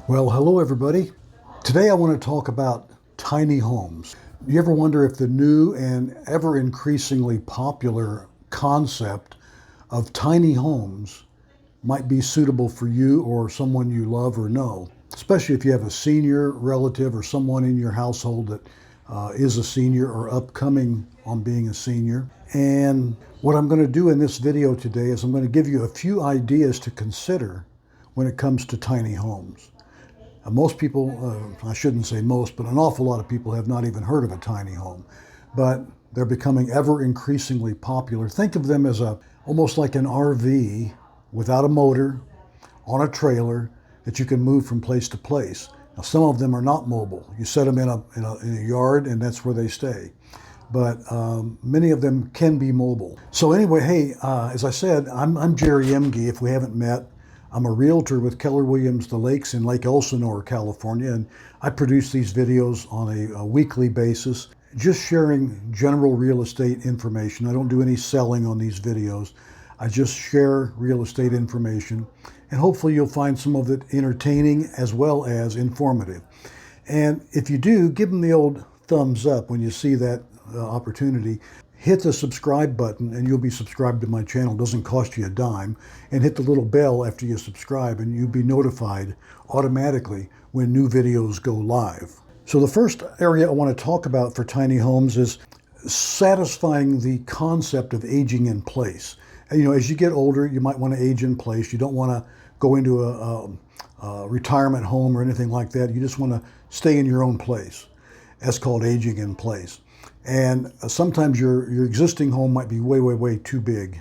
Well, hello everybody. Today I want to talk about tiny homes. You ever wonder if the new and ever increasingly popular concept of tiny homes might be suitable for you or someone you love or know, especially if you have a senior relative or someone in your household that is a senior or upcoming on being a senior. And what I'm going to do in this video today is I'm going to give you a few ideas to consider when it comes to tiny homes. Most people, I shouldn't say most, but an awful lot of people have not even heard of a tiny home. But they're becoming ever increasingly popular. Think of them as almost like an RV without a motor, on a trailer that you can move from place to place. Now, some of them are not mobile. You set them in a yard and that's where they stay. But many of them can be mobile. So anyway, hey, as I said, I'm Jerry Emge, if we haven't met. I'm a realtor with Keller Williams The Lakes in Lake Elsinore, California, and I produce these videos on a weekly basis, just sharing general real estate information. I don't do any selling on these videos. I just share real estate information, and hopefully you'll find some of it entertaining as well as informative. And if you do, give them the old thumbs up when you see that opportunity. Hit the subscribe button and you'll be subscribed to my channel. It doesn't cost you a dime. And hit the little bell after you subscribe and you'll be notified automatically when new videos go live. So the first area I want to talk about for tiny homes is satisfying the concept of aging in place. And, as you get older, you might want to age in place. You don't want to go into a retirement home or anything like that. You just want to stay in your own place. That's called aging in place. And sometimes your existing home might be way, way, way too big.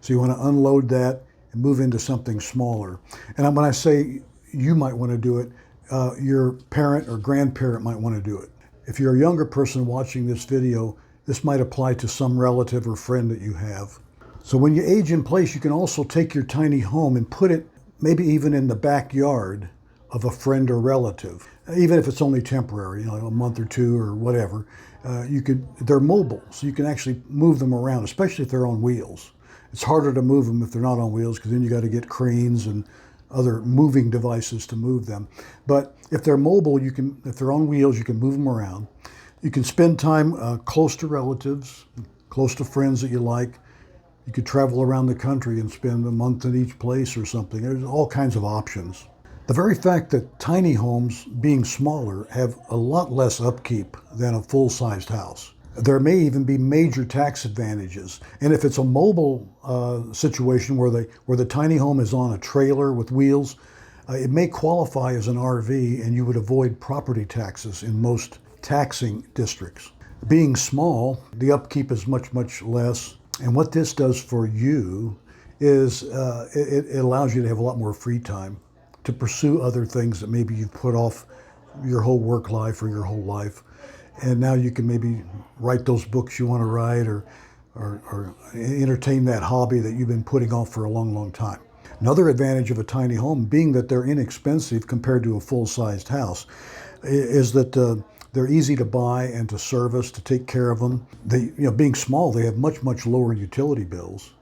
So you want to unload that and move into something smaller. And when I say you might want to do it, your parent or grandparent might want to do it. If you're a younger person watching this video, this might apply to some relative or friend that you have. So when you age in place, you can also take your tiny home and put it maybe even in the backyard of a friend or relative, even if it's only temporary, a month or two or whatever. They're mobile, so you can actually move them around, especially if they're on wheels. It's harder to move them if they're not on wheels because then you got to get cranes and other moving devices to move them. But if they're mobile, if they're on wheels, you can move them around. You can spend time close to relatives, close to friends that you like. You could travel around the country and spend a month in each place or something. There's all kinds of options. The very fact that tiny homes, being smaller, have a lot less upkeep than a full-sized house. There may even be major tax advantages. And if it's a mobile situation where the tiny home is on a trailer with wheels, it may qualify as an RV and you would avoid property taxes in most taxing districts. Being small, the upkeep is much, much less. And what this does for you is it allows you to have a lot more free time to pursue other things that maybe you've put off your whole work life or your whole life. And now you can maybe write those books you want to write or entertain that hobby that you've been putting off for a long, long time. Another advantage of a tiny home, being that they're inexpensive compared to a full-sized house, is that they're easy to buy and to service, to take care of them. Being small, they have much, much lower utility bills.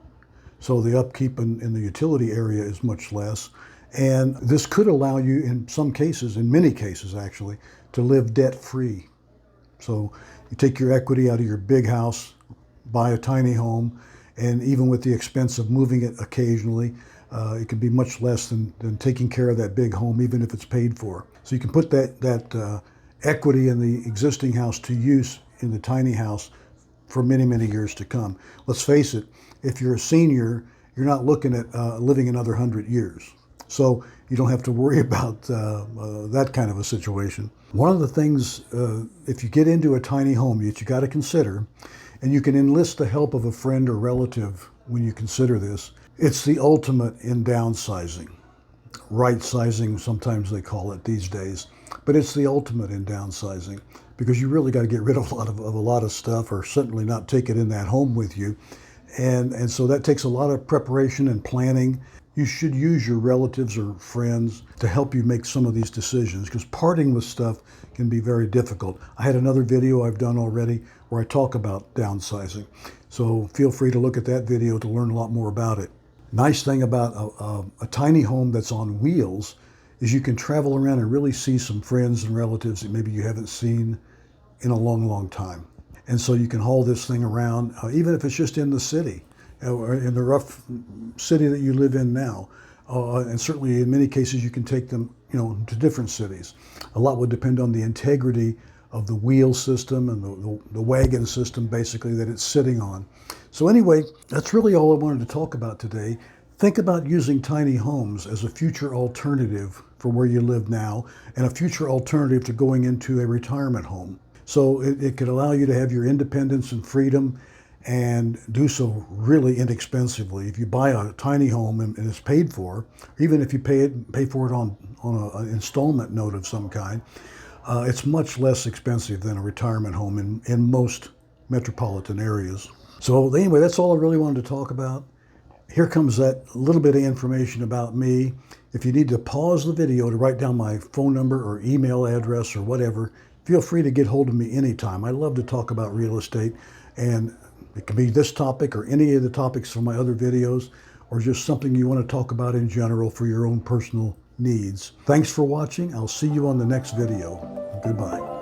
So the upkeep in the utility area is much less. And this could allow you, in some cases, in many cases actually, to live debt-free. So you take your equity out of your big house, buy a tiny home, and even with the expense of moving it occasionally, it can be much less than taking care of that big home, even if it's paid for. So you can put that equity in the existing house to use in the tiny house for many, many years to come. Let's face it, if you're a senior, you're not looking at living another 100 years. So you don't have to worry about that kind of a situation. One of the things, if you get into a tiny home that you got to consider, and you can enlist the help of a friend or relative when you consider this, it's the ultimate in downsizing. Right sizing, sometimes they call it these days, but it's the ultimate in downsizing because you really got to get rid of a lot of stuff, or certainly not take it in that home with you. And so that takes a lot of preparation and planning. You should use your relatives or friends to help you make some of these decisions, because parting with stuff can be very difficult. I had another video I've done already where I talk about downsizing. So feel free to look at that video to learn a lot more about it. Nice thing about a tiny home that's on wheels is you can travel around and really see some friends and relatives that maybe you haven't seen in a long, long time. And so you can haul this thing around, even if it's just in the city, or in the rough city that you live in now. And certainly in many cases you can take them, to different cities. A lot would depend on the integrity of the wheel system and the wagon system, basically, that it's sitting on. So anyway, that's really all I wanted to talk about today. Think about using tiny homes as a future alternative for where you live now, and a future alternative to going into a retirement home. So it could allow you to have your independence and freedom, and do so really inexpensively. If you buy a tiny home and it's paid for, even if you pay for it on an installment note of some kind, it's much less expensive than a retirement home in most metropolitan areas. So anyway, that's all I really wanted to talk about. Here comes that little bit of information about me. If you need to pause the video to write down my phone number or email address or whatever, feel free to get hold of me anytime. I love to talk about real estate, and it can be this topic or any of the topics from my other videos, or just something you want to talk about in general for your own personal needs. Thanks for watching. I'll see you on the next video. Goodbye.